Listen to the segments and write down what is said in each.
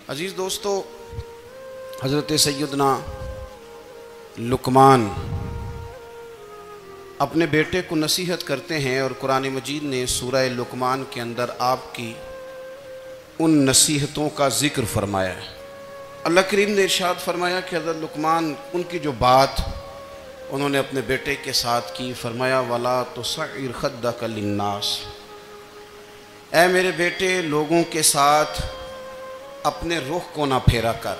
عزیز دوستو، حضرت سیدنا لقمان اپنے بیٹے کو نصیحت کرتے ہیں، اور قرآن مجید نے سورہ لقمان کے اندر آپ کی ان نصیحتوں کا ذکر فرمایا ہے۔ اللہ کریم نے ارشاد فرمایا کہ حضرت لقمان ان کی جو بات انہوں نے اپنے بیٹے کے ساتھ کی، فرمایا وَلَا تُصَعِّرْ خَدَّكَ لِلنَّاسِ، اے میرے بیٹے لوگوں کے ساتھ اپنے رخ کو نہ پھیرا کر،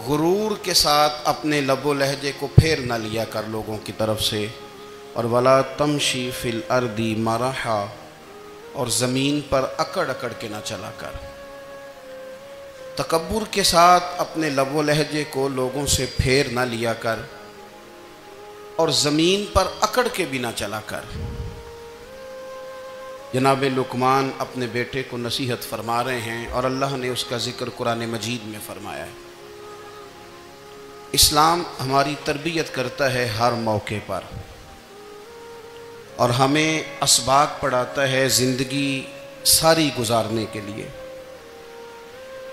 غرور کے ساتھ اپنے لب و لہجے کو پھیر نہ لیا کر لوگوں کی طرف سے، اور وَلَا تَمْشِي فِي الْأَرْضِ مَرَحًا، اور زمین پر اکڑ اکڑ کے نہ چلا کر۔ تکبر کے ساتھ اپنے لب و لہجے کو لوگوں سے پھیر نہ لیا کر، اور زمین پر اکڑ کے بھی نہ چلا کر۔ جناب لقمان اپنے بیٹے کو نصیحت فرما رہے ہیں، اور اللہ نے اس کا ذکر قرآن مجید میں فرمایا ہے۔ اسلام ہماری تربیت کرتا ہے ہر موقع پر، اور ہمیں اسباق پڑھاتا ہے زندگی ساری گزارنے کے لیے۔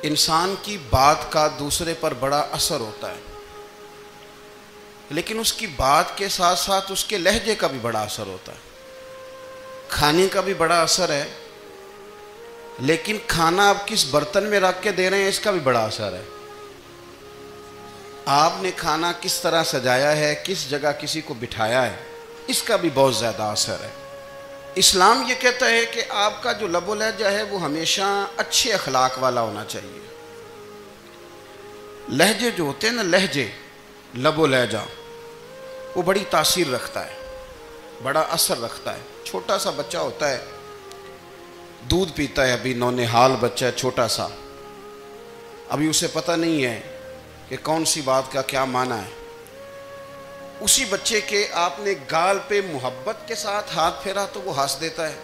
انسان کی بات کا دوسرے پر بڑا اثر ہوتا ہے، لیکن اس کی بات کے ساتھ ساتھ اس کے لہجے کا بھی بڑا اثر ہوتا ہے۔ کھانے کا بھی بڑا اثر ہے، لیکن کھانا آپ کس برتن میں رکھ کے دے رہے ہیں اس کا بھی بڑا اثر ہے۔ آپ نے کھانا کس طرح سجایا ہے، کس جگہ کسی کو بٹھایا ہے، اس کا بھی بہت زیادہ اثر ہے۔ اسلام یہ کہتا ہے کہ آپ کا جو لب و لہجہ ہے وہ ہمیشہ اچھے اخلاق والا ہونا چاہیے۔ لہجے جو ہوتے ہیں نا، لہجے، لب و لہجہ، وہ بڑی تاثیر رکھتا ہے، بڑا اثر رکھتا ہے۔ چھوٹا سا بچہ ہوتا ہے، دودھ پیتا ہے، ابھی نونہال بچہ ہے چھوٹا سا، ابھی اسے پتہ نہیں ہے کہ کون سی بات کا کیا معنی ہے۔ اسی بچے کے آپ نے گال پہ محبت کے ساتھ ہاتھ پھیرا تو وہ ہنس دیتا ہے،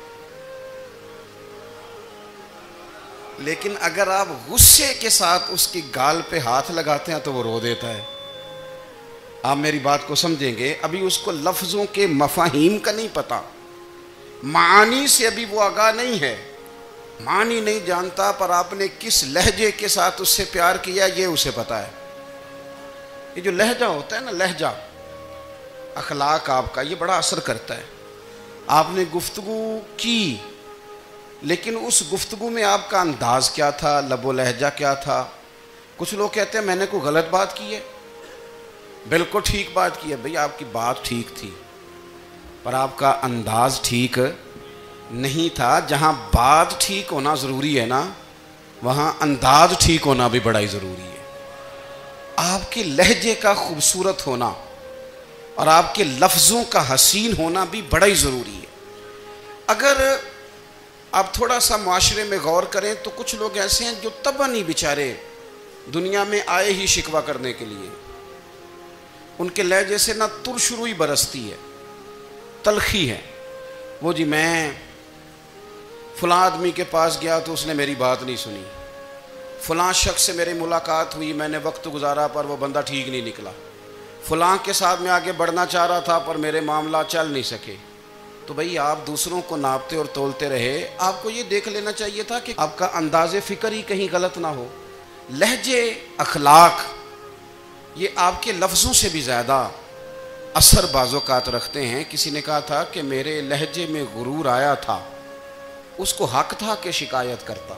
لیکن اگر آپ غصے کے ساتھ اس کی گال پہ ہاتھ لگاتے ہیں تو وہ رو دیتا ہے۔ آپ میری بات کو سمجھیں گے، ابھی اس کو لفظوں کے مفاہیم کا نہیں پتہ، معانی سے ابھی وہ آگاہ نہیں ہے، معنی نہیں جانتا، پر آپ نے کس لہجے کے ساتھ اس سے پیار کیا یہ اسے پتہ ہے۔ یہ جو لہجہ ہوتا ہے نا، لہجہ، اخلاق آپ کا، یہ بڑا اثر کرتا ہے۔ آپ نے گفتگو کی، لیکن اس گفتگو میں آپ کا انداز کیا تھا، لب و لہجہ کیا تھا۔ کچھ لوگ کہتے ہیں میں نے کوئی غلط بات کی ہے، بالکل ٹھیک بات کی ہے۔ بھئی آپ کی بات ٹھیک تھی، پر آپ کا انداز ٹھیک نہیں تھا۔ جہاں بات ٹھیک ہونا ضروری ہے نا، وہاں انداز ٹھیک ہونا بھی بڑا ہی ضروری ہے۔ آپ کے لہجے کا خوبصورت ہونا اور آپ کے لفظوں کا حسین ہونا بھی بڑا ہی ضروری ہے۔ اگر آپ تھوڑا سا معاشرے میں غور کریں تو کچھ لوگ ایسے ہیں جو طبعاً ہی بیچارے دنیا میں آئے ہی شکوہ کرنے کے لیے، ان کے لہجے سے نہ ترش روئی برستی ہے، تلخی ہے۔ وہ جی میں فلاں آدمی کے پاس گیا تو اس نے میری بات نہیں سنی، فلاں شخص سے میری ملاقات ہوئی، میں نے وقت گزارا پر وہ بندہ ٹھیک نہیں نکلا، فلاں کے ساتھ میں آگے بڑھنا چاہ رہا تھا پر میرے معاملات چل نہیں سکے۔ تو بھئی آپ دوسروں کو ناپتے اور تولتے رہے، آپ کو یہ دیکھ لینا چاہیے تھا کہ آپ کا انداز فکر ہی کہیں غلط نہ ہو۔ لہجے، اخلاق، یہ آپ کے لفظوں سے بھی زیادہ اثر بعض اوقات رکھتے ہیں۔ کسی نے کہا تھا کہ میرے لہجے میں غرور آیا تھا، اس کو حق تھا کہ شکایت کرتا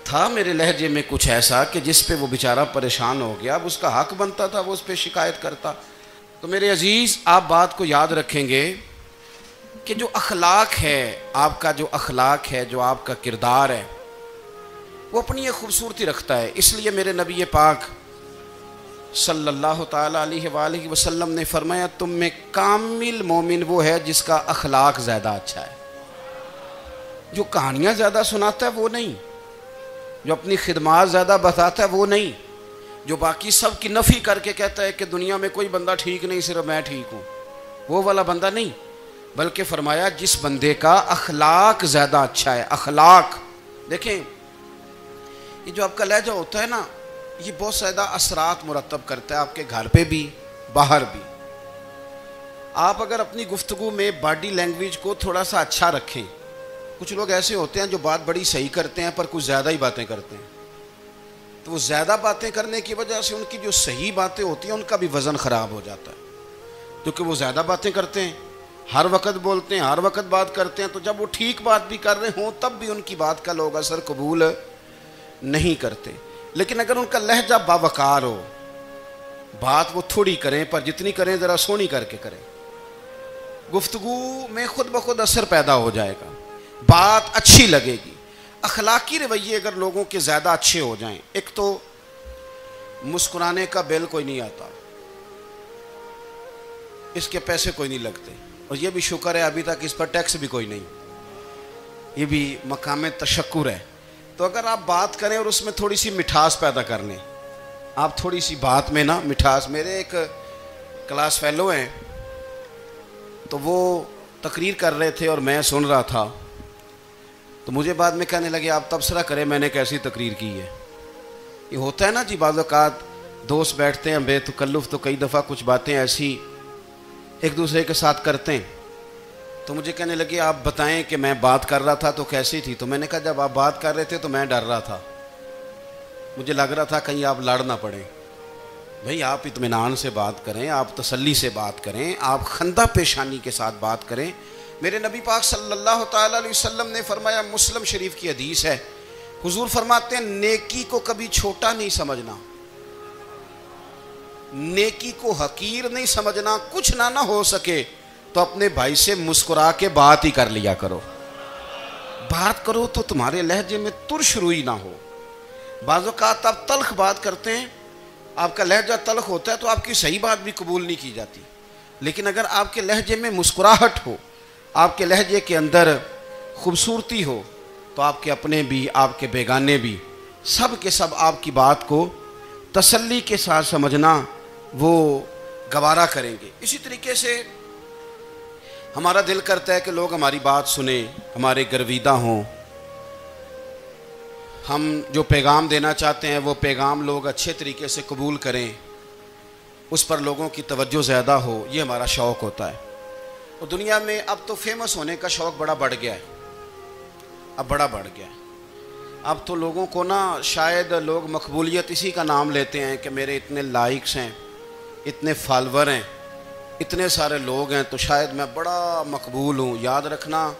تھا۔ میرے لہجے میں کچھ ایسا کہ جس پہ وہ بیچارہ پریشان ہو گیا، اب اس کا حق بنتا تھا وہ اس پہ شکایت کرتا۔ تو میرے عزیز، آپ بات کو یاد رکھیں گے کہ جو اخلاق ہے، آپ کا جو اخلاق ہے، جو آپ کا کردار ہے، وہ اپنی ایک خوبصورتی رکھتا ہے۔ اس لیے میرے نبی پاک صلی اللہ تعالیٰ علیہ وآلہ وسلم نے فرمایا تم میں کامل مومن وہ ہے جس کا اخلاق زیادہ اچھا ہے۔ جو کہانیاں زیادہ سناتا ہے وہ نہیں، جو اپنی خدمات زیادہ بتاتا ہے وہ نہیں، جو باقی سب کی نفی کر کے کہتا ہے کہ دنیا میں کوئی بندہ ٹھیک نہیں، صرف میں ٹھیک ہوں، وہ والا بندہ نہیں، بلکہ فرمایا جس بندے کا اخلاق زیادہ اچھا ہے۔ اخلاق دیکھیں، یہ جو آپ کا لہجہ ہوتا ہے نا، یہ بہت زیادہ اثرات مرتب کرتا ہے آپ کے گھر پہ بھی، باہر بھی۔ آپ اگر اپنی گفتگو میں باڈی لینگویج کو تھوڑا سا اچھا رکھیں، کچھ لوگ ایسے ہوتے ہیں جو بات بڑی صحیح کرتے ہیں پر کچھ زیادہ ہی باتیں کرتے ہیں، تو وہ زیادہ باتیں کرنے کی وجہ سے ان کی جو صحیح باتیں ہوتی ہیں ان کا بھی وزن خراب ہو جاتا ہے، کیونکہ وہ زیادہ باتیں کرتے ہیں، ہر وقت بولتے ہیں، ہر وقت بات کرتے ہیں، تو جب وہ ٹھیک بات بھی کر رہے ہوں تب بھی ان کی بات کا لوگ اثر قبول نہیں کرتے۔ لیکن اگر ان کا لہجہ باوقار ہو، بات وہ تھوڑی کریں پر جتنی کریں ذرا سونی کر کے کریں، گفتگو میں خود بخود اثر پیدا ہو جائے گا، بات اچھی لگے گی۔ اخلاقی رویے اگر لوگوں کے زیادہ اچھے ہو جائیں، ایک تو مسکرانے کا بل کوئی نہیں آتا، اس کے پیسے کوئی نہیں لگتے، اور یہ بھی شکر ہے ابھی تک اس پر ٹیکس بھی کوئی نہیں، یہ بھی مقام تشکر ہے۔ تو اگر آپ بات کریں اور اس میں تھوڑی سی مٹھاس پیدا کر لیں، آپ تھوڑی سی بات میں نا مٹھاس، میرے ایک کلاس فیلو ہیں تو وہ تقریر کر رہے تھے اور میں سن رہا تھا، تو مجھے بعد میں کہنے لگے آپ تبصرہ کریں میں نے کیسی تقریر کی ہے۔ یہ ہوتا ہے نا جی، بعض اوقات دوست بیٹھتے ہیں بے تکلف تو کئی دفعہ کچھ باتیں ایسی ایک دوسرے کے ساتھ کرتے ہیں، تو مجھے کہنے لگے آپ بتائیں کہ میں بات کر رہا تھا تو کیسی تھی؟ تو میں نے کہا جب آپ بات کر رہے تھے تو میں ڈر رہا تھا، مجھے لگ رہا تھا کہیں آپ لڑ نہ پڑیں۔ بھئی آپ اطمینان سے بات کریں، آپ تسلی سے بات کریں، آپ خندہ پیشانی کے ساتھ بات کریں۔ میرے نبی پاک صلی اللہ تعالیٰ علیہ وسلم نے فرمایا، مسلم شریف کی حدیث ہے، حضور فرماتے ہیں نیکی کو کبھی چھوٹا نہیں سمجھنا، نیکی کو حقیر نہیں سمجھنا، کچھ نہ ہو سکے تو اپنے بھائی سے مسکرا کے بات ہی کر لیا کرو، بات کرو تو تمہارے لہجے میں ترش روئی نہ ہو۔ بعض اوقات آپ تلخ بات کرتے ہیں، آپ کا لہجہ تلخ ہوتا ہے تو آپ کی صحیح بات بھی قبول نہیں کی جاتی، لیکن اگر آپ کے لہجے میں مسکراہٹ ہو، آپ کے لہجے کے اندر خوبصورتی ہو، تو آپ کے اپنے بھی آپ کے بیگانے بھی سب کے سب آپ کی بات کو تسلی کے ساتھ سمجھنا وہ گوارا کریں گے۔ اسی طریقے سے ہمارا دل کرتا ہے کہ لوگ ہماری بات سنیں، ہمارے گرویدہ ہوں، ہم جو پیغام دینا چاہتے ہیں وہ پیغام لوگ اچھے طریقے سے قبول کریں، اس پر لوگوں کی توجہ زیادہ ہو، یہ ہمارا شوق ہوتا ہے۔ اور دنیا میں اب تو فیمس ہونے کا شوق بڑا بڑھ گیا ہے، اب بڑا بڑھ گیا ہے، اب تو لوگوں کو نا شاید لوگ مقبولیت اسی کا نام لیتے ہیں کہ میرے اتنے لائکس ہیں، اتنے فالور ہیں، اتنے سارے لوگ ہیں تو شاید میں بڑا مقبول ہوں۔ یاد رکھنا،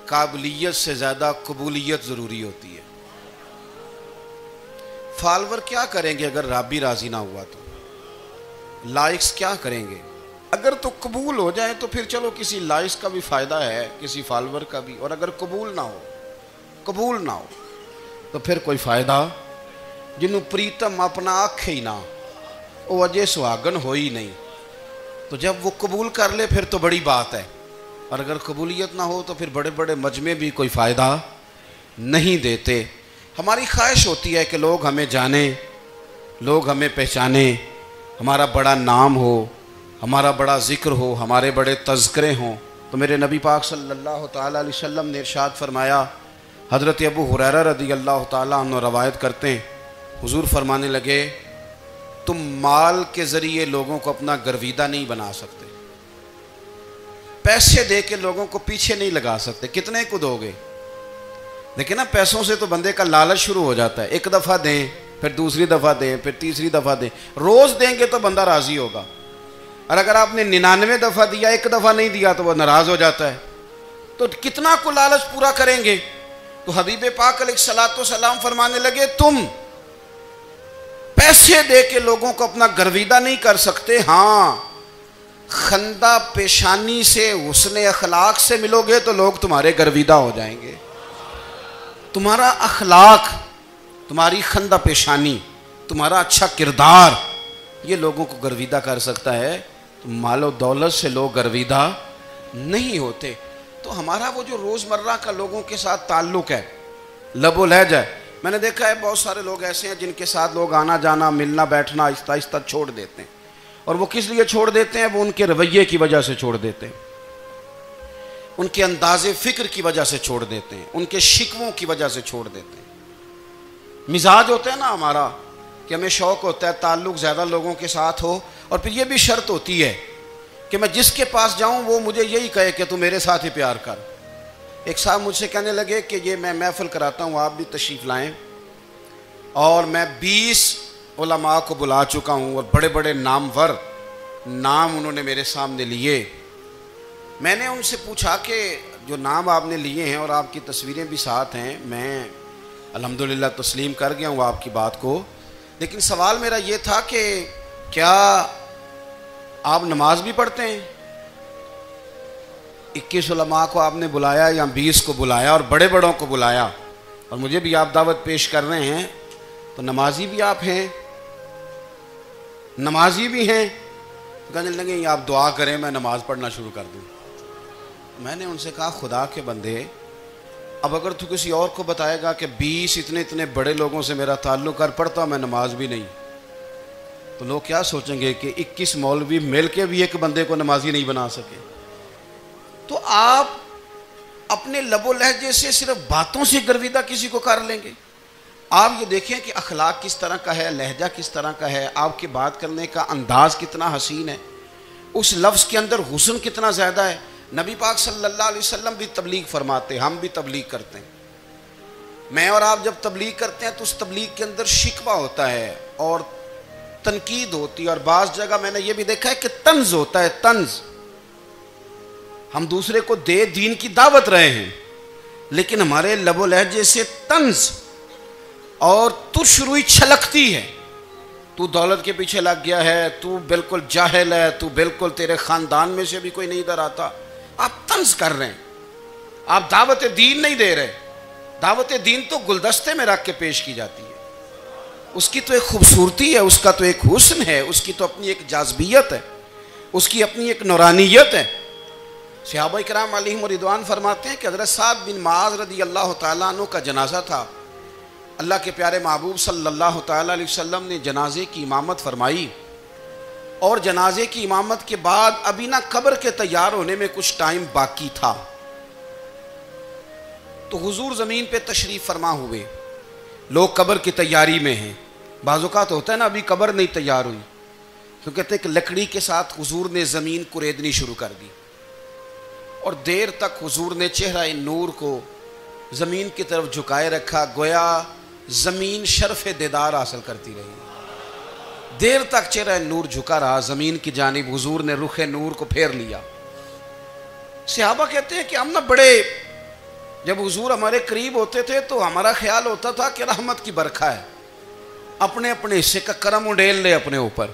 قابلیت سے زیادہ قبولیت ضروری ہوتی ہے۔ فالور کیا کریں گے اگر رب بھی راضی نہ ہوا تو؟ لائکس کیا کریں گے؟ اگر تو قبول ہو جائے تو پھر چلو کسی لائکس کا بھی فائدہ ہے، کسی فالور کا بھی، اور اگر قبول نہ ہو تو پھر کوئی فائدہ، جنہوں پریتم اپنا آنکھ ہی نہ، وہ اجے سہاگن ہو ہی نہیں۔ تو جب وہ قبول کر لے پھر تو بڑی بات ہے، اور اگر قبولیت نہ ہو تو پھر بڑے بڑے مجمع بھی کوئی فائدہ نہیں دیتے۔ ہماری خواہش ہوتی ہے کہ لوگ ہمیں جانیں، لوگ ہمیں پہچانیں، ہمارا بڑا نام ہو، ہمارا بڑا ذکر ہو، ہمارے بڑے تذکرے ہوں۔ تو میرے نبی پاک صلی اللہ تعالیٰ علیہ وسلم نے ارشاد فرمایا، حضرت ابو ہریرہ رضی اللہ تعالیٰ عنہ روایت کرتے ہیں، حضور فرمانے لگے، تم مال کے ذریعے لوگوں کو اپنا گرویدہ نہیں بنا سکتے، پیسے دے کے لوگوں کو پیچھے نہیں لگا سکتے، کتنے کو دو گے؟ دیکھیں نا، پیسوں سے تو بندے کا لالچ شروع ہو جاتا ہے، ایک دفعہ دیں، پھر دوسری دفعہ دیں، پھر تیسری دفعہ دیں، روز دیں گے تو بندہ راضی ہوگا، اور اگر آپ نے 99 دفعہ دیا، ایک دفعہ نہیں دیا تو وہ ناراض ہو جاتا ہے، تو کتنا کو لالچ پورا کریں گے؟ تو حبیب پاک علیہ الصلوۃ والسلام فرمانے لگے، تم پیسے دے کے لوگوں کو اپنا گرویدہ نہیں کر سکتے، ہاں خندہ پیشانی سے، حسن اخلاق سے ملو گے تو لوگ تمہارے گرویدہ ہو جائیں گے۔ تمہارا اخلاق، تمہاری خندہ پیشانی، تمہارا اچھا کردار، یہ لوگوں کو گرویدہ کر سکتا ہے۔ تو مال و دولت سے لوگ گرویدہ نہیں ہوتے۔ تو ہمارا وہ جو روزمرہ کا لوگوں کے ساتھ تعلق ہے، لب و لہجہ ہے، میں نے دیکھا ہے بہت سارے لوگ ایسے ہیں جن کے ساتھ لوگ آنا جانا، ملنا بیٹھنا آہستہ آہستہ چھوڑ دیتے ہیں، اور وہ کس لیے چھوڑ دیتے ہیں؟ وہ ان کے رویے کی وجہ سے چھوڑ دیتے ہیں، ان کے انداز فکر کی وجہ سے چھوڑ دیتے ہیں، ان کے شکووں کی وجہ سے چھوڑ دیتے ہیں۔ مزاج ہوتا ہے نا ہمارا کہ ہمیں شوق ہوتا ہے تعلق زیادہ لوگوں کے ساتھ ہو، اور پھر یہ بھی شرط ہوتی ہے کہ میں جس کے پاس جاؤں وہ مجھے یہی کہے کہ تو میرے ساتھ ہی پیار کر۔ ایک صاحب مجھ سے کہنے لگے کہ یہ میں محفل کراتا ہوں، آپ بھی تشریف لائیں، اور میں 20 علماء کو بلا چکا ہوں اور بڑے بڑے نامور نام انہوں نے میرے سامنے لیے۔ میں نے ان سے پوچھا کہ جو نام آپ نے لیے ہیں اور آپ کی تصویریں بھی ساتھ ہیں، میں الحمدللہ تسلیم کر گیا ہوں آپ کی بات کو، لیکن سوال میرا یہ تھا کہ کیا آپ نماز بھی پڑھتے ہیں؟ 21 علماء کو آپ نے بلایا یا 20 کو بلایا اور بڑے بڑوں کو بلایا، اور مجھے بھی آپ دعوت پیش کر رہے ہیں، تو نمازی بھی آپ ہیں؟ نمازی بھی ہیں؟ کہنے لگے یہ آپ دعا کریں میں نماز پڑھنا شروع کر دوں۔ میں نے ان سے کہا خدا کے بندے، اب اگر تو کسی اور کو بتائے گا کہ 20 اتنے بڑے لوگوں سے میرا تعلق کر، پڑھتا میں نماز بھی نہیں، تو لوگ کیا سوچیں گے کہ 21 مولوی مل کے بھی ایک بندے کو نمازی نہیں بنا سکے۔ تو آپ اپنے لب و لہجے سے صرف باتوں سے گرویدہ کسی کو کر لیں گے؟ آپ یہ دیکھیں کہ اخلاق کس طرح کا ہے، لہجہ کس طرح کا ہے، آپ کے بات کرنے کا انداز کتنا حسین ہے، اس لفظ کے اندر حسن کتنا زیادہ ہے۔ نبی پاک صلی اللہ علیہ وسلم بھی تبلیغ فرماتے، ہم بھی تبلیغ کرتے ہیں۔ میں اور آپ جب تبلیغ کرتے ہیں تو اس تبلیغ کے اندر شکوہ ہوتا ہے اور تنقید ہوتی ہے، اور بعض جگہ میں نے یہ بھی دیکھا ہے کہ طنز ہوتا ہے، طنز۔ ہم دوسرے کو دین کی دعوت رہے ہیں، لیکن ہمارے لب و لہجے سے طنز اور ترش روئی چھلکتی ہے۔ تو دولت کے پیچھے لگ گیا ہے، تو بالکل جاہل ہے، تو بالکل تیرے خاندان میں سے بھی کوئی نہیں ادھر آتا۔ آپ طنز کر رہے ہیں، آپ دعوت دین نہیں دے رہے۔ دعوت دین تو گلدستے میں رکھ کے پیش کی جاتی ہے، اس کی تو ایک خوبصورتی ہے، اس کا تو ایک حسن ہے، اس کی تو اپنی ایک جاذبیت ہے، اس کی اپنی ایک نورانیت ہے۔ صحابہ کرام علیہم رضوان فرماتے ہیں کہ حضرت سعد بن معاذ رضی اللہ تعالیٰ عنہ کا جنازہ تھا، اللہ کے پیارے محبوب صلی اللہ تعالیٰ علیہ وسلم نے جنازے کی امامت فرمائی، اور جنازے کی امامت کے بعد ابھی نہ قبر کے تیار ہونے میں کچھ ٹائم باقی تھا، تو حضور زمین پہ تشریف فرما ہوئے، لوگ قبر کی تیاری میں ہیں۔ بعض اوقات ہوتا ہے نا ابھی قبر نہیں تیار ہوئی، تو کہتے ہیں کہ لکڑی کے ساتھ حضور نے زمین کوریدنی شروع کر دی، اور دیر تک حضور نے چہرہ نور کو زمین کی طرف جھکائے رکھا، گویا زمین شرف دیدار حاصل کرتی رہی۔ دیر تک چہرہ نور جھکا رہا زمین کی جانب، حضور نے رخ نور کو پھیر لیا۔ صحابہ کہتے ہیں کہ ہم نہ بڑے، جب حضور ہمارے قریب ہوتے تھے تو ہمارا خیال ہوتا تھا کہ رحمت کی برکھا ہے، اپنے اپنے حصے کا کرم اڈیل لے اپنے اوپر۔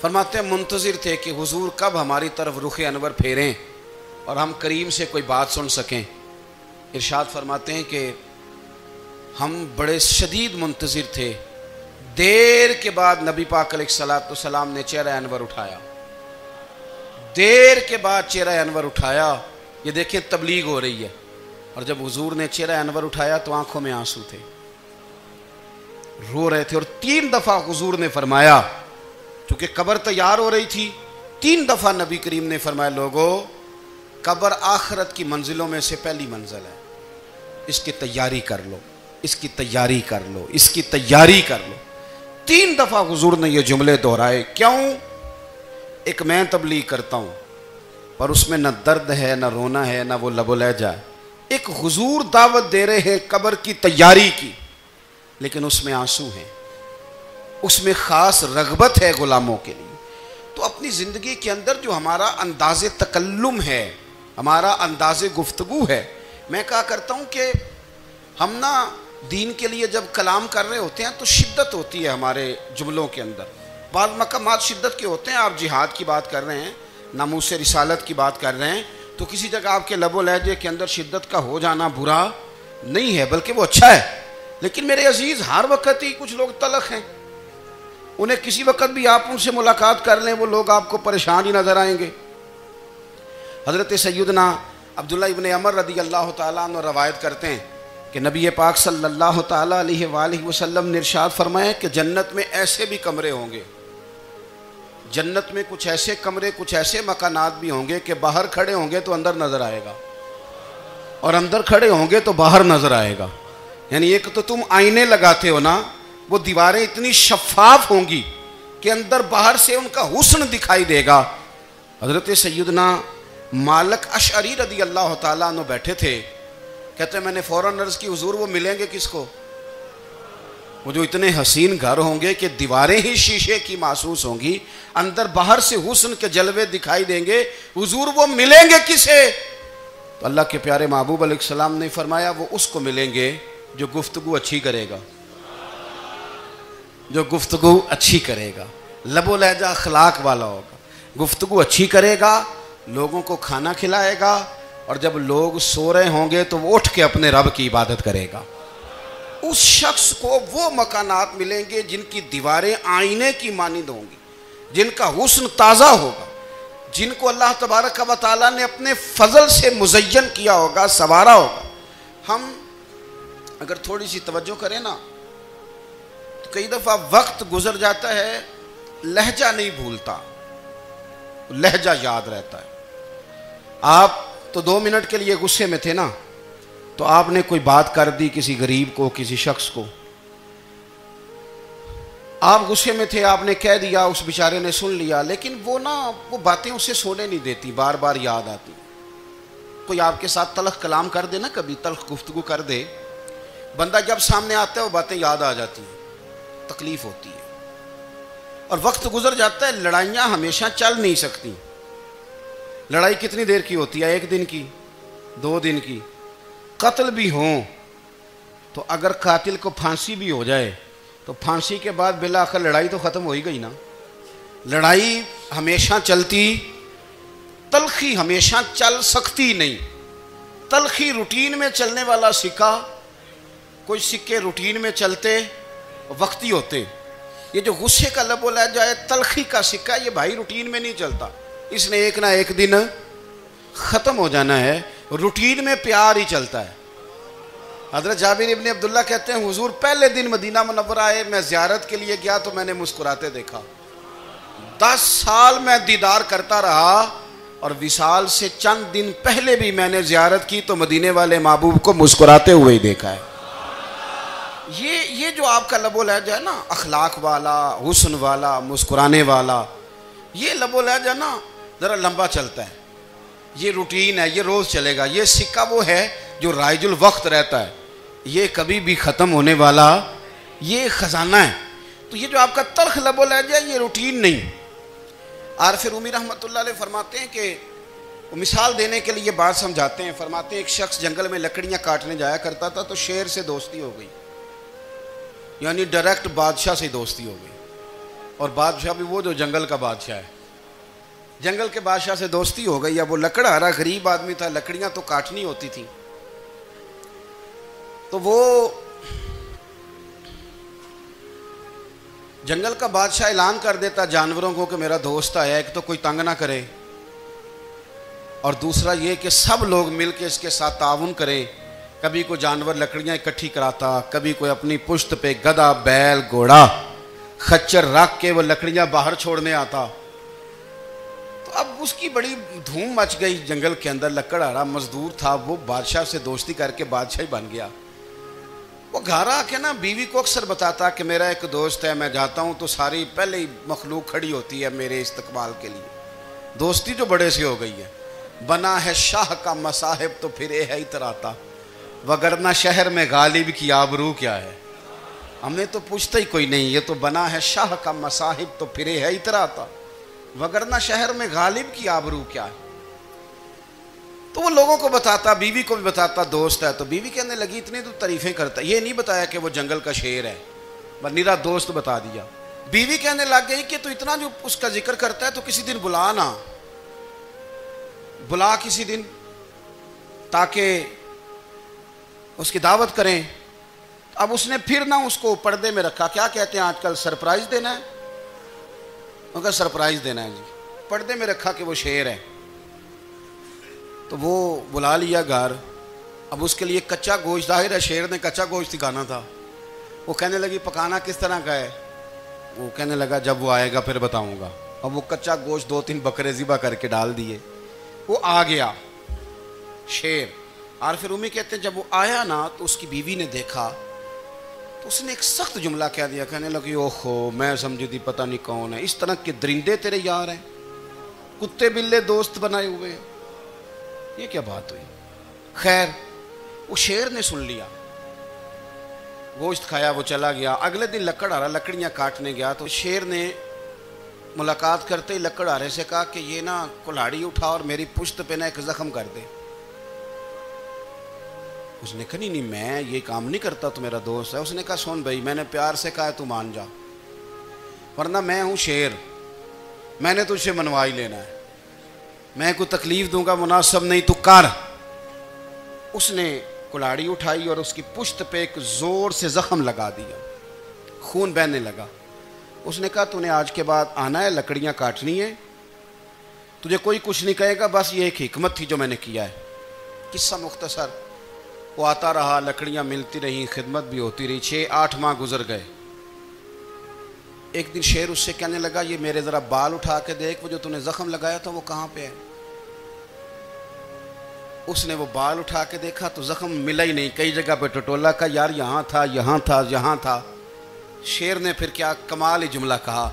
فرماتے ہیں منتظر تھے کہ حضور کب ہماری طرف رخ انور پھیریں اور ہم کریم سے کوئی بات سن سکیں۔ ارشاد فرماتے ہیں کہ ہم بڑے شدید منتظر تھے، دیر کے بعد نبی پاک علیہ الصلوۃ والسلام نے چہرہ انور اٹھایا، دیر کے بعد چہرہ انور اٹھایا۔ یہ دیکھیں تبلیغ ہو رہی ہے، اور جب حضور نے چہرہ انور اٹھایا تو آنکھوں میں آنسو تھے، رو رہے تھے، اور 3 دفعہ حضور نے فرمایا، چونکہ قبر تیار ہو رہی تھی، 3 دفعہ نبی کریم نے فرمایا لوگو قبر آخرت کی منزلوں میں سے پہلی منزل ہے، اس کی تیاری کر لو، اس کی تیاری کر لو، اس کی تیاری کر لو۔ 3 دفعہ حضور نے یہ جملے دہرائے۔ کیوں؟ ایک میں تبلیغ کرتا ہوں پر اس میں نہ درد ہے، نہ رونا ہے، نہ وہ لب و لہجہ ہے۔ ایک حضور دعوت دے رہے ہیں قبر کی تیاری کی، لیکن اس میں آنسو ہیں، اس میں خاص رغبت ہے غلاموں کے لیے۔ تو اپنی زندگی کے اندر جو ہمارا انداز تکلم ہے، ہمارا انداز گفتگو ہے، میں کہا کرتا ہوں کہ ہم نا دین کے لیے جب کلام کر رہے ہوتے ہیں تو شدت ہوتی ہے ہمارے جملوں کے اندر، بعض مقامات شدت کے ہوتے ہیں۔ آپ جہاد کی بات کر رہے ہیں، ناموس رسالت کی بات کر رہے ہیں، تو کسی جگہ آپ کے لب و لہجے کے اندر شدت کا ہو جانا برا نہیں ہے، بلکہ وہ اچھا ہے۔ لیکن میرے عزیز ہر وقت ہی کچھ لوگ تلخ ہیں، انہیں کسی وقت بھی آپ ان سے ملاقات کر لیں وہ لوگ آپ کو پریشان ہی نظر آئیں گے۔ حضرت سیدنا عبداللہ ابن عمر رضی اللہ تعالیٰ عنہ روایت کرتے ہیں کہ نبی پاک صلی اللہ تعالیٰ علیہ وآلہ وسلم نے ارشاد فرمایا کہ جنت میں ایسے بھی کمرے ہوں گے، جنت میں کچھ ایسے کمرے، کچھ ایسے مکانات بھی ہوں گے کہ باہر کھڑے ہوں گے تو اندر نظر آئے گا، اور اندر کھڑے ہوں گے تو باہر نظر آئے گا۔ یعنی ایک تو تم آئینے لگاتے ہو نا، وہ دیواریں اتنی شفاف ہوں گی کہ اندر باہر سے ان کا حسن دکھائی دے گا، حضرت سیدنا مالک اشعری رضی اللہ تعالیٰ عنہ بیٹھے تھے، کہتے ہیں میں نے فوراً عرض کی حضور وہ ملیں گے کس کو؟ وہ جو اتنے حسین گھر ہوں گے کہ دیواریں ہی شیشے کی محسوس ہوں گی، اندر باہر سے حسن کے جلوے دکھائی دیں گے، حضور وہ ملیں گے کسے؟ تو اللہ کے پیارے محبوب علیہ السلام نے فرمایا وہ اس کو ملیں گے جو گفتگو اچھی کرے گا، جو گفتگو اچھی کرے گا، لب و لہجہ اخلاق والا ہوگا، گفتگو اچھی کرے گا، لوگوں کو کھانا کھلائے گا، اور جب لوگ سو رہے ہوں گے تو وہ اٹھ کے اپنے رب کی عبادت کرے گا۔ اس شخص کو وہ مکانات ملیں گے جن کی دیواریں آئینے کی مانند ہوں گی، جن کا حسن تازہ ہوگا، جن کو اللہ تبارک و تعالیٰ نے اپنے فضل سے مزین کیا ہوگا، سنوارا ہوگا۔ ہم اگر تھوڑی سی توجہ کریں نا تو کئی دفعہ وقت گزر جاتا ہے، لہجہ نہیں بھولتا، لہجہ یاد رہتا ہے۔ آپ تو 2 منٹ کے لیے غصے میں تھے نا، تو آپ نے کوئی بات کر دی کسی غریب کو، کسی شخص کو، آپ غصے میں تھے، آپ نے کہہ دیا، اس بیچارے نے سن لیا، لیکن وہ باتیں اسے سونے نہیں دیتی، بار بار یاد آتی۔ کوئی آپ کے ساتھ تلخ کلام کر دے نا، کبھی تلخ گفتگو کر دے، بندہ جب سامنے آتا ہے وہ باتیں یاد آ جاتی ہیں، تکلیف ہوتی ہے، اور وقت گزر جاتا ہے۔ لڑائیاں ہمیشہ چل نہیں سکتی۔ لڑائی کتنی دیر کی ہوتی ہے؟ 1 دن کی، 2 دن کی۔ قتل بھی ہوں تو اگر قاتل کو پھانسی بھی ہو جائے تو پھانسی کے بعد بالآخر لڑائی تو ختم ہو ہی گئی نا۔ لڑائی ہمیشہ چلتی، تلخی ہمیشہ چل سکتی نہیں۔ تلخی روٹین میں چلنے والا سکہ، کوئی سکے روٹین میں چلتے وقتی ہوتے، یہ جو غصے کا لب و لہجہ ہے، تلخی کا سکہ، یہ بھائی روٹین میں نہیں چلتا، اس نے ایک نہ ایک دن ختم ہو جانا ہے۔ روٹین میں پیار ہی چلتا ہے۔ حضرت جابر ابن عبداللہ کہتے ہیں حضور پہلے دن مدینہ منورہ آئے، میں زیارت کے لیے گیا تو میں نے مسکراتے دیکھا، 10 سال میں دیدار کرتا رہا، اور وصال سے چند دن پہلے بھی میں نے زیارت کی تو مدینے والے محبوب کو مسکراتے ہوئے ہی دیکھا ہے۔ یہ جو آپ کا لب و لہجہ ہے نا، اخلاق والا، حسن والا، مسکرانے والا، یہ لب و لہجہ نا ذرا لمبا چلتا ہے، یہ روٹین ہے، یہ روز چلے گا۔ یہ سکہ وہ ہے جو رائج الوقت رہتا ہے، یہ کبھی بھی ختم ہونے والا یہ خزانہ ہے۔ تو یہ جو آپ کا تلخ لب و لہجہ ہے، یہ روٹین نہیں۔ عارف رومی رحمۃ اللہ علیہ فرماتے ہیں کہ وہ مثال دینے کے لیے بات سمجھاتے ہیں، فرماتے ہیں ایک شخص جنگل میں لکڑیاں کاٹنے جایا کرتا تھا تو شیر سے دوستی ہو گئی، یعنی ڈائریکٹ بادشاہ سے دوستی ہو گئی، اور بادشاہ بھی وہ جو جنگل کا بادشاہ ہے، جنگل کے بادشاہ سے دوستی ہو گئی۔ اب وہ لکڑہارا غریب آدمی تھا، لکڑیاں تو کاٹنی ہوتی تھیں، تو وہ جنگل کا بادشاہ اعلان کر دیتا جانوروں کو کہ میرا دوست آیا، ایک تو کوئی تنگ نہ کرے، اور دوسرا یہ کہ سب لوگ مل کے اس کے ساتھ تعاون کریں۔ کبھی کوئی جانور لکڑیاں اکٹھی کراتا، کبھی کوئی اپنی پشت پہ گدھا، بیل، گھوڑا، خچر رکھ کے وہ لکڑیاں باہر چھوڑنے آتا۔ تو اب اس کی بڑی دھوم مچ گئی جنگل کے اندر، لکڑہارا مزدور تھا، وہ بادشاہ سے دوستی کر کے بادشاہ ہی بن گیا۔ وہ گھر آ کے نا بیوی کو اکثر بتاتا کہ میرا ایک دوست ہے، میں جاتا ہوں تو ساری پہلے ہی مخلوق کھڑی ہوتی ہے میرے استقبال کے لیے۔ دوستی جو بڑے سے ہو گئی ہے، بنا ہے شاہ کا مصاحب تو پھر ہے اتراتا، وگرنہ شہر میں غالب کی آبرو کیا ہے۔ ہم نے تو پوچھتا ہی کوئی نہیں، یہ تو بنا ہے شاہ کا مصاحب تو پھر ہے اتراتا، وگرنہ شہر میں غالب کی آبرو کیا ہے۔ تو وہ لوگوں کو بتاتا، بیوی کو بھی بتاتا دوست ہے، تو بیوی کہنے لگی اتنی تو تعریفیں کرتا، یہ نہیں بتایا کہ وہ جنگل کا شیر ہے، بس نیرا دوست بتا دیا۔ بیوی کہنے لگ گئی کہ تو اتنا جو اس کا ذکر کرتا ہے تو کسی دن بلا نا، بلا کسی دن تاکہ اس کی دعوت کریں۔ اب اس نے پھر نہ اس کو پردے میں رکھا، کیا کہتے ہیں آج کل، سرپرائز دینا ہے، ان کا سرپرائز دینا ہے جی، پردے میں رکھا کہ وہ شیر ہے۔ تو وہ بلا لیا گھر، اب اس کے لیے کچا گوشت، ظاہر ہے شیر نے کچا گوشت سکھانا تھا۔ وہ کہنے لگی پکانا کس طرح کا ہے؟ وہ کہنے لگا جب وہ آئے گا پھر بتاؤں گا۔ اب وہ کچا گوشت 2-3 بکرے ذبح کر کے ڈال دیے، وہ آ گیا شیر۔ عارف رومی کہتے ہیں جب وہ آیا نا تو اس کی بیوی نے دیکھا تو اس نے ایک سخت جملہ کہہ دیا، کہنے لگی اوہو میں سمجھی تھی پتہ نہیں کون ہے، اس طرح کے درندے تیرے یار ہیں، کتے بلے دوست بنائے ہوئے ہیں، یہ کیا بات ہوئی؟ خیر وہ شیر نے سن لیا، گوشت کھایا، وہ چلا گیا۔ اگلے دن لکڑ آ رہا، لکڑیاں کاٹنے گیا تو شیر نے ملاقات کرتے ہی لکڑ آرے سے کہا کہ یہ نا کلاڑی اٹھا اور میری پشت پہ نا ایک زخم کر دے۔ اس نے کہا نہیں میں یہ کام نہیں کرتا، تو میرا دوست ہے۔ اس نے کہا سن بھائی، میں نے پیار سے کہا ہے تو مان جا، ورنہ میں ہوں شیر، میں نے تجھ سے منوا ہی لینا ہے، میں کوئی تکلیف دوں گا مناسب نہیں، تو کر۔ اس نے کلاڑی اٹھائی اور اس کی پشت پہ ایک زور سے زخم لگا دیا، خون بہنے لگا۔ اس نے کہا تو نے آج کے بعد آنا ہے، لکڑیاں کاٹنی ہے، تجھے کوئی کچھ نہیں کہے گا، بس یہ ایک حکمت تھی جو میں نے کیا ہے۔ قصہ مختصر، وہ آتا رہا، لکڑیاں ملتی رہیں، خدمت بھی ہوتی رہی، 6-8 ماہ گزر گئے۔ ایک دن شیر اس سے کہنے لگا یہ میرے ذرا بال اٹھا کے دیکھ، وہ جو تو نے زخم لگایا تھا وہ کہاں پہ ہے؟ اس نے وہ بال اٹھا کے دیکھا تو زخم ملا ہی نہیں، کئی جگہ پہ ٹٹولا کا، یار یہاں تھا یہاں تھا یہاں تھا۔ شیر نے پھر کیا کمال ہی جملہ کہا،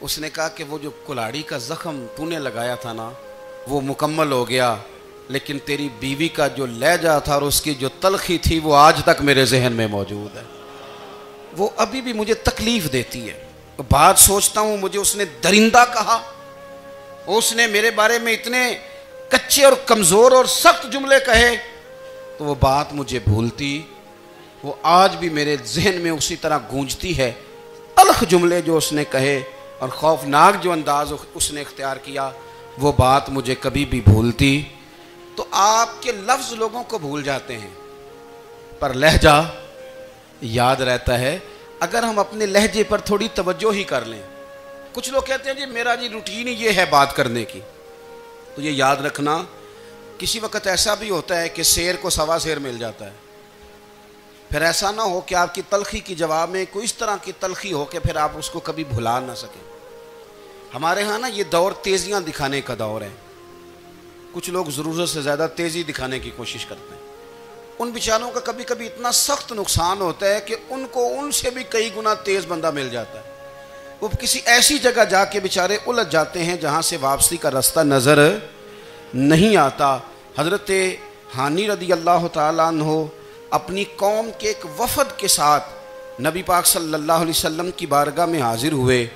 اس نے کہا کہ وہ جو کلاڑی کا زخم تو نے لگایا تھا نا وہ مکمل ہو گیا، لیکن تیری بیوی کا جو لہجہ تھا اور اس کی جو تلخی تھی وہ آج تک میرے ذہن میں موجود ہے، وہ ابھی بھی مجھے تکلیف دیتی ہے۔ بات سوچتا ہوں مجھے اس نے درندہ کہا، اس نے میرے بارے میں اتنے کچے اور کمزور اور سخت جملے کہے، تو وہ بات مجھے بھولتی، وہ آج بھی میرے ذہن میں اسی طرح گونجتی ہے۔ تلخ جملے جو اس نے کہے اور خوفناک جو انداز اس نے اختیار کیا، وہ بات مجھے کبھی بھی بھولتی۔ تو آپ کے لفظ لوگوں کو بھول جاتے ہیں پر لہجہ یاد رہتا ہے، اگر ہم اپنے لہجے پر تھوڑی توجہ ہی کر لیں۔ کچھ لوگ کہتے ہیں جی میرا جی روٹین ہی یہ ہے بات کرنے کی، تو یہ یاد رکھنا کسی وقت ایسا بھی ہوتا ہے کہ شیر کو سوا شیر مل جاتا ہے، پھر ایسا نہ ہو کہ آپ کی تلخی کی جواب میں کوئی اس طرح کی تلخی ہو کہ پھر آپ اس کو کبھی بھلا نہ سکیں۔ ہمارے ہاں نا یہ دور تیزیاں دکھانے کا دور ہے، کچھ لوگ ضرورت سے زیادہ تیزی دکھانے کی کوشش کرتے ہیں، ان بیچاروں کا کبھی کبھی اتنا سخت نقصان ہوتا ہے کہ ان کو ان سے بھی کئی گنا تیز بندہ مل جاتا ہے، وہ کسی ایسی جگہ جا کے بیچارے الجھ جاتے ہیں جہاں سے واپسی کا راستہ نظر نہیں آتا۔ حضرت ہانی رضی اللہ تعالیٰ عنہ اپنی قوم کے ایک وفد کے ساتھ نبی پاک صلی اللہ علیہ وسلم کی بارگاہ میں حاضر ہوئے۔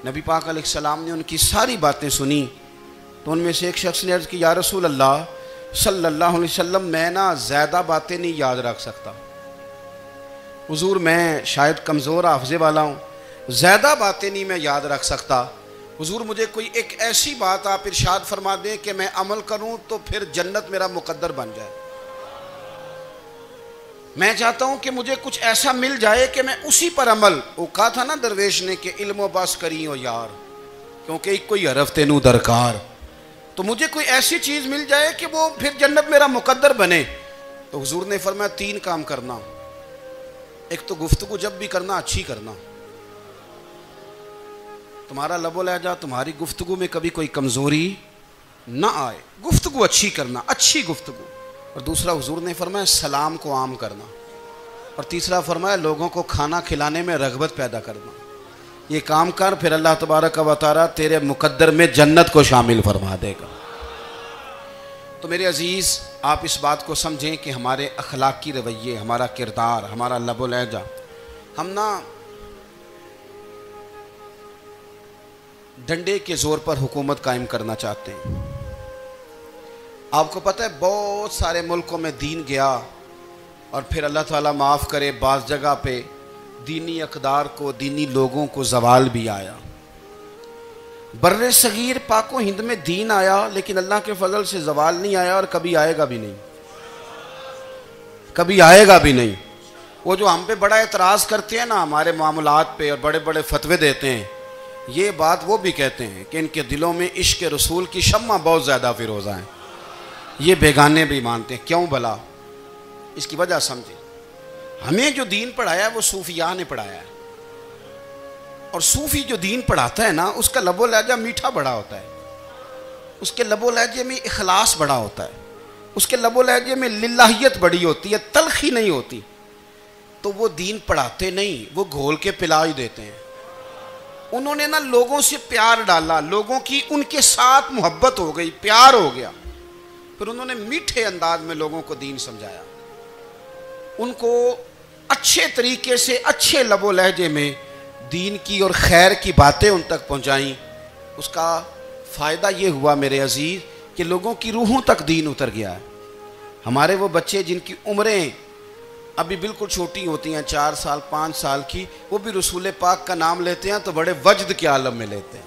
نبی پاک علیہ السلام نے ان کی ساری باتیں سنی، تو ان میں سے ایک شخص نے عرض کی یا رسول اللہ صلی اللہ علیہ وسلم، میں نا زیادہ باتیں نہیں یاد رکھ سکتا، حضور میں شاید کمزور حافظے والا ہوں، زیادہ باتیں نہیں میں یاد رکھ سکتا، حضور مجھے کوئی ایک ایسی بات آپ ارشاد فرما دیں کہ میں عمل کروں تو پھر جنت میرا مقدر بن جائے، میں چاہتا ہوں کہ مجھے کچھ ایسا مل جائے کہ میں اسی پر عمل، وہ کہا تھا نا درویش نے کہ علم و بس کری ہو یار، کیونکہ ایک کوئی حرف تینوں درکار، تو مجھے کوئی ایسی چیز مل جائے کہ وہ پھر جنت میرا مقدر بنے۔ تو حضور نے فرمایا 3 کام کرنا، ایک تو گفتگو جب بھی کرنا اچھی کرنا، تمہارا لب و لہجہ تمہاری گفتگو میں کبھی کوئی کمزوری نہ آئے، گفتگو اچھی کرنا، اچھی گفتگو، اور دوسرا حضور نے فرمایا سلام کو عام کرنا، اور تیسرا فرمایا لوگوں کو کھانا کھلانے میں رغبت پیدا کرنا۔ یہ کام کر پھر اللہ تبارک و تعالی تیرے مقدر میں جنت کو شامل فرما دے گا۔ تو میرے عزیز آپ اس بات کو سمجھیں کہ ہمارے اخلاقی رویے، ہمارا کردار، ہمارا لب و لہجہ، ہم نا ڈنڈے کے زور پر حکومت قائم کرنا چاہتے ہیں۔ آپ کو پتہ ہے بہت سارے ملکوں میں دین گیا اور پھر اللہ تعالیٰ معاف کرے بعض جگہ پہ دینی اقدار کو، دینی لوگوں کو زوال بھی آیا۔ بر صغیر پاک و ہند میں دین آیا لیکن اللہ کے فضل سے زوال نہیں آیا اور کبھی آئے گا بھی نہیں، کبھی آئے گا بھی نہیں۔ وہ جو ہم پہ بڑا اعتراض کرتے ہیں نا ہمارے معاملات پہ اور بڑے بڑے فتوے دیتے ہیں، یہ بات وہ بھی کہتے ہیں کہ ان کے دلوں میں عشق رسول کی شمع بہت زیادہ فیروزہ ہیں، یہ بیگانے بھی مانتے ہیں۔ کیوں بھلا؟ اس کی وجہ سمجھیں، ہمیں جو دین پڑھایا ہے وہ صوفیاء نے پڑھایا ہے، اور صوفی جو دین پڑھاتا ہے نا اس کا لب و لہجہ میٹھا بڑا ہوتا ہے، اس کے لب و لہجے میں اخلاص بڑا ہوتا ہے، اس کے لب و لہجے میں للہیت بڑی ہوتی ہے، تلخی نہیں ہوتی، تو وہ دین پڑھاتے نہیں، وہ گھول کے پلا ہی دیتے ہیں۔ انہوں نے نا لوگوں سے پیار ڈالا، لوگوں کی ان کے ساتھ محبت ہو گئی، پیار ہو گیا، پھر انہوں نے میٹھے انداز میں لوگوں کو دین سمجھایا، ان کو اچھے طریقے سے اچھے لب و لہجے میں دین کی اور خیر کی باتیں ان تک پہنچائیں۔ اس کا فائدہ یہ ہوا میرے عزیز کہ لوگوں کی روحوں تک دین اتر گیا ہے۔ ہمارے وہ بچے جن کی عمریں ابھی بالکل چھوٹی ہوتی ہیں، 4 سال 5 سال کی، وہ بھی رسول پاک کا نام لیتے ہیں تو بڑے وجد کے عالم میں لیتے ہیں۔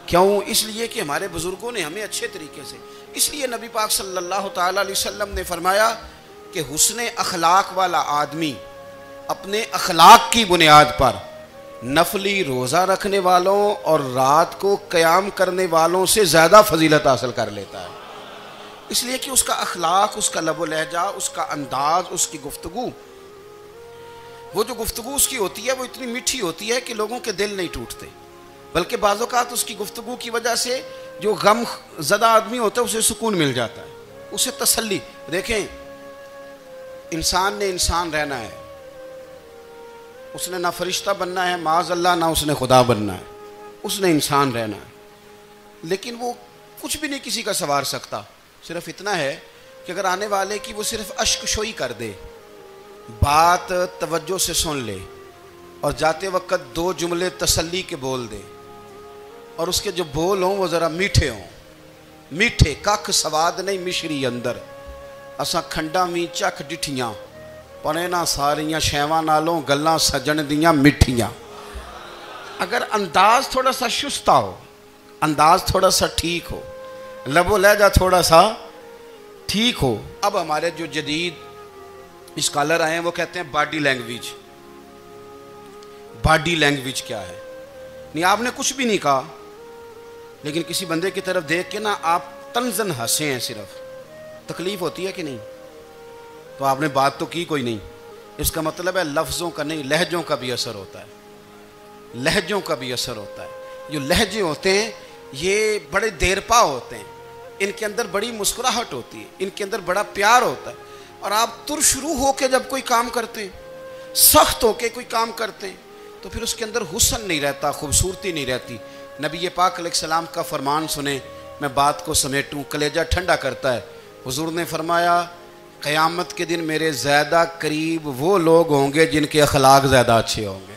کیوں؟ اس لیے کہ ہمارے بزرگوں نے ہمیں اچھے طریقے سے، اس لیے نبی پاک صلی اللہ تعالیٰ علیہ وسلم نے فرمایا کہ حسن اخلاق والا آدمی اپنے اخلاق کی بنیاد پر نفلی روزہ رکھنے والوں اور رات کو قیام کرنے والوں سے زیادہ فضیلت حاصل کر لیتا ہے، اس لیے کہ اس کا اخلاق، اس کا لب و لہجہ، اس کا انداز، اس کی گفتگو، وہ جو گفتگو اس کی ہوتی ہے وہ اتنی میٹھی ہوتی ہے کہ لوگوں کے دل نہیں ٹوٹتے، بلکہ بعض اوقات اس کی گفتگو کی وجہ سے جو غم زدہ آدمی ہوتا ہے اسے سکون مل جاتا ہے، اسے تسلی۔ دیکھیں، انسان نے انسان رہنا ہے، اس نے نہ فرشتہ بننا ہے معاذ اللہ، نہ اس نے خدا بننا ہے، اس نے انسان رہنا ہے، لیکن وہ کچھ بھی نہیں کسی کا سنوار سکتا، صرف اتنا ہے کہ اگر آنے والے کی وہ صرف اشک شوئی کر دے، بات توجہ سے سن لے اور جاتے وقت 2 جملے تسلی کے بول دے، اور اس کے جو بول ہوں وہ ذرا میٹھے ہوں، میٹھے، ککھ سواد نہیں مشری اندر، اساں کھنڈا وی چکھ ڈٹھیاں پنے نہ ساریاں شیواں نالوں گلاں سجن دیاں مٹھیاں۔ اگر انداز تھوڑا سا شستہ ہو، انداز تھوڑا سا ٹھیک ہو، لب و لہجہ تھوڑا سا ٹھیک ہو۔ اب ہمارے جو جدید اسکالر آئے ہیں وہ کہتے ہیں باڈی لینگویج۔ باڈی لینگویج کیا ہے؟ نہیں، آپ نے کچھ بھی نہیں کہا، لیکن کسی بندے کی طرف دیکھ کے نا آپ طنزاً ہنسے ہیں، صرف تکلیف ہوتی ہے کہ نہیں؟ تو آپ نے بات تو کی کوئی نہیں، اس کا مطلب ہے لفظوں کا نہیں، لہجوں کا بھی اثر ہوتا ہے، لہجوں کا بھی اثر ہوتا ہے۔ جو لہجے ہوتے ہیں یہ بڑے دیر پا ہوتے ہیں، ان کے اندر بڑی مسکراہٹ ہوتی ہے، ان کے اندر بڑا پیار ہوتا ہے، اور آپ ترشروع ہو کے جب کوئی کام کرتے ہیں، سخت ہو کے کوئی کام کرتے ہیں، تو پھر اس کے اندر حسن نہیں رہتا، خوبصورتی نہیں رہتی۔ نبی پاک علیہ السلام کا فرمان سنیں، میں بات کو سمیٹوں، کلیجہ ٹھنڈا کرتا ہے۔ حضور نے فرمایا قیامت کے دن میرے زیادہ قریب وہ لوگ ہوں گے جن کے اخلاق زیادہ اچھے ہوں گے،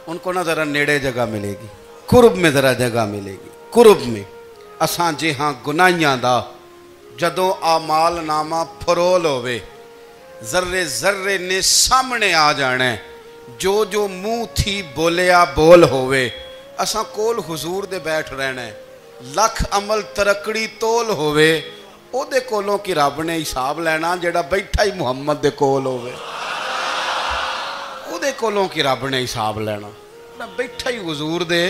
ان کو نہ ذرا نیڑے جگہ ملے گی، قرب میں ذرا جگہ ملے گی، قرب میں۔ اساں جے ہاں گناہیاں دا جدوں اعمال نامہ پھرول ہوئے، ذرے ذرے نے سامنے آ جانا ہے، جو جو منہ تھی بولیا بول ہوئے، اساں کول حضور دے بیٹھ رہنا ہے، لکھ عمل ترکڑی تول ہوئے، او دے کولوں کی رب نے حساب لینا جڑا بیٹھا ہی محمد دے کول ہوئے، او دے کولوں کی رب نے حساب لینا، بیٹھا ہی حضور دے۔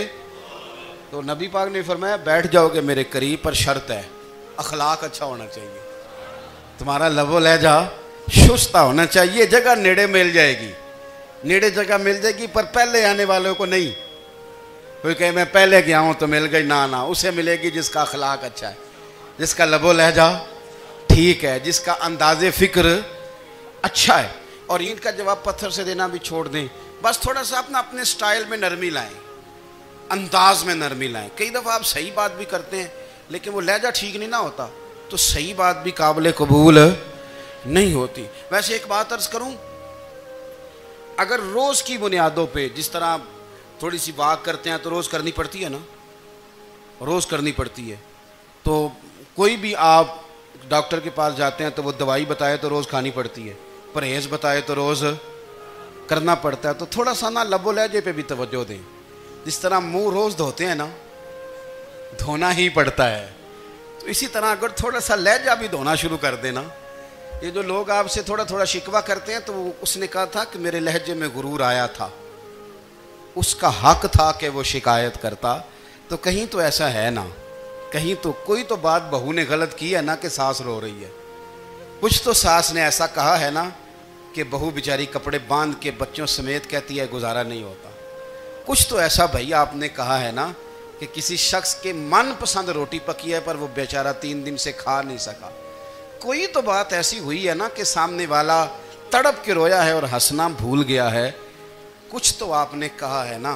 تو نبی پاک نے فرمایا بیٹھ جاؤ گے میرے قریب، پر شرط ہے اخلاق اچھا ہونا چاہیے، تمہارا لب و لہجہ شستہ ہونا چاہیے، جگہ نیڑے مل جائے گی، نیڑے جگہ مل جائے گی، پر پہلے آنے والوں کو نہیں۔ کوئی کہے میں پہلے گیا ہوں تو مل گئی، نہ اسے ملے گی جس کا اخلاق اچھا ہے، جس کا لب و لہجہ ٹھیک ہے، جس کا انداز فکر اچھا ہے۔ اور اینٹ کا جواب پتھر سے دینا بھی چھوڑ دیں، بس تھوڑا سا اپنے سٹائل میں نرمی لائیں، انداز میں نرمی لائیں۔ کئی دفعہ آپ صحیح بات بھی کرتے ہیں لیکن وہ لہجہ ٹھیک نہیں نہ ہوتا تو صحیح بات بھی قابل قبول نہیں ہوتی۔ ویسے ایک بات عرض کروں، اگر روز کی بنیادوں پہ جس طرح تھوڑی سی واک کرتے ہیں تو روز کرنی پڑتی ہے نا، روز کرنی پڑتی ہے، تو کوئی بھی آپ ڈاکٹر کے پاس جاتے ہیں تو وہ دوائی بتائے تو روز کھانی پڑتی ہے، پرہیز بتائے تو روز کرنا پڑتا ہے، تو تھوڑا سا نا لب و لہجے پہ بھی توجہ دیں۔ جس طرح منہ روز دھوتے ہیں نا، دھونا ہی پڑتا ہے، تو اسی طرح اگر تھوڑا سا لہجہ بھی دھونا شروع کر دینا۔ یہ جو لوگ آپ سے تھوڑا تھوڑا شکوہ کرتے ہیں، تو اس نے کہا تھا کہ میرے لہجے میں غرور آیا تھا، اس کا حق تھا کہ وہ شکایت کرتا، تو کہیں تو ایسا ہے نا، کہیں تو کوئی تو بات بہو نے غلط کی ہے نا کہ ساس رو رہی ہے، کچھ تو ساس نے ایسا کہا ہے نا کہ بہو بیچاری کپڑے باندھ کے بچوں سمیت کہتی ہے گزارا نہیں ہوتا، کچھ تو ایسا بھائی آپ نے کہا ہے نا کہ کسی شخص کے من پسند روٹی پکی ہے پر وہ بیچارہ 3 دن سے کھا نہیں سکا، کوئی تو بات ایسی ہوئی ہے نا کہ سامنے والا تڑپ کے رویا ہے اور ہنسنا بھول گیا ہے، کچھ تو آپ نے کہا ہے نا